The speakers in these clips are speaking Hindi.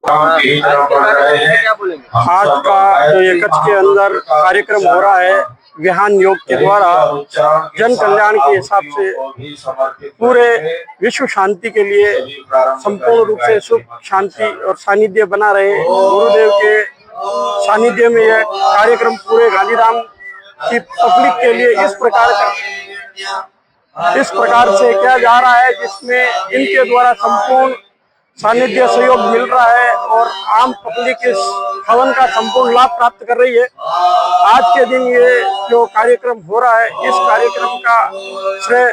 आज का जो ये कच्छ के अंदर कार्यक्रम हो रहा है विहान योग के द्वारा जन कल्याण के हिसाब से पूरे विश्व शांति के लिए संपूर्ण रूप से सुख शांति और सानिध्य बना रहे गुरुदेव के सानिध्य में यह कार्यक्रम पूरे गांधीधाम की पब्लिक के लिए इस प्रकार से किया जा रहा है जिसमें इनके द्वारा संपूर्ण सानिध्य सहयोग मिल रहा है और आम पब्लिक इस हवन का संपूर्ण लाभ प्राप्त कर रही है। आज के दिन ये जो कार्यक्रम हो रहा है इस कार्यक्रम का श्रेय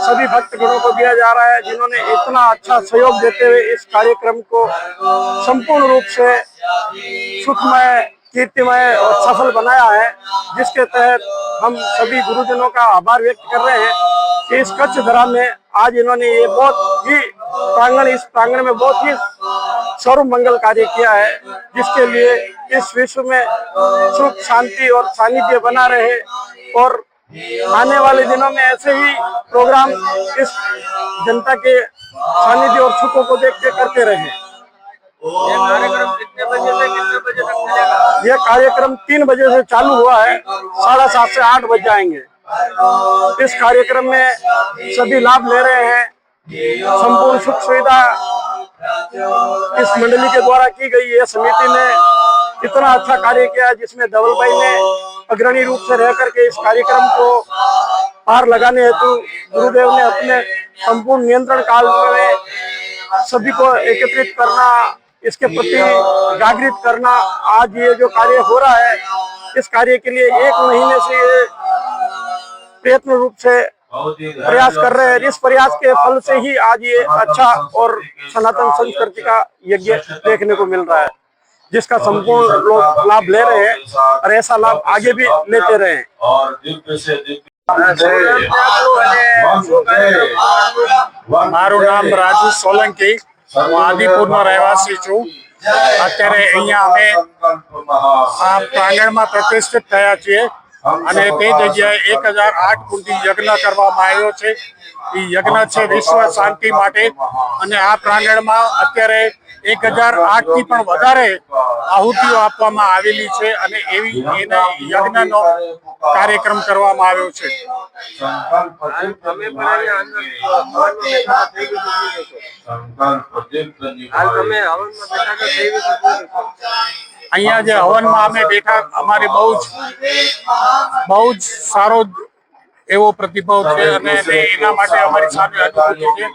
सभी भक्तगणों को दिया जा रहा है जिन्होंने इतना अच्छा सहयोग देते हुए इस कार्यक्रम को संपूर्ण रूप से सुखमय कीर्तिमय और सफल बनाया है, जिसके तहत हम सभी गुरुजनों का आभार व्यक्त कर रहे हैं कि इस कच्छ धरा में आज इन्होंने ये बहुत ही इस प्रांगण में बहुत ही सर्व मंगल कार्य किया है, जिसके लिए इस विश्व में सुख शांति और सानिध्य बना रहे और आने वाले दिनों में ऐसे ही प्रोग्राम इस जनता के सानिध्य और सुखों को देख के करते रहे। ये कार्यक्रम कितने बजे से कितने बजे तक चलेगा? यह कार्यक्रम 3 बजे से चालू हुआ है, 7:30 से 8 बज जाएंगे। इस कार्यक्रम में सभी लाभ ले रहे हैं। संपूर्ण सुख सुविधा इस मंडली के द्वारा की गई है। समिति ने इतना अच्छा कार्य किया जिसमें धवल भाई ने अग्रणी रूप से रह करके इस कार्यक्रम को पार लगाने हेतु गुरुदेव ने अपने संपूर्ण नियंत्रण काल में सभी को एकत्रित करना, इसके प्रति जागृत करना, आज ये जो कार्य हो रहा है इस कार्य के लिए 1 महीने से ये प्रयत्न रूप से प्रयास कर रहे हैं। इस प्रयास के फल से ही आज ये अच्छा और सनातन संस्कृति का यज्ञ देखने को मिल रहा है, जिसका संपूर्ण लोग लाभ ले रहे हैं और ऐसा लाभ आगे भी लेते रहे। મારું નામ રાજુ સોલંકી, હું આદિપુરનો રહેવાસી છું। અત્યારે અહીંયા અમે આ પ્રાંગણમાં પ્રતિષ્ઠિત થયા છીએ અને તે જગ્યાએ 1008 કુંડી યજ્ઞ કરવામાં આવ્યો છે। એ યજ્ઞ છે વિશ્વ શાંતિ માટે અને આ પ્રાંગણમાં અત્યારે 1008 થી પણ વધારે આહુતિઓ આપવામાં આવેલી છે અને એવી એને યજ્ઞનો કાર્યક્રમ કરવામાં આવ્યો છે। અહીંયા જે હવનમાં અમે બેઠા અમારે બહુ જ સારો એવો પ્રતિભાવ છે અને એના માટે અમારી સામે અનુભૂતિ છે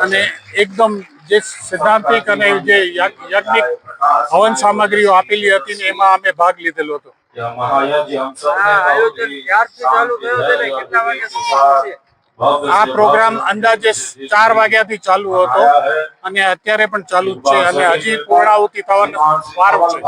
અને એકદમ જે સિદ્ધાંતિક અને જે યજ્ઞિક હવન સામગ્રીઓ આપેલી હતી ને એમાં અમે ભાગ લીધેલો હતો। આ પ્રોગ્રામ અંદાજે 4 વાગ્યાથી ચાલુ હતો અને અત્યારે પણ ચાલુ જ છે અને હજી પૂર્ણાહુતિ થવાનો વાર છે।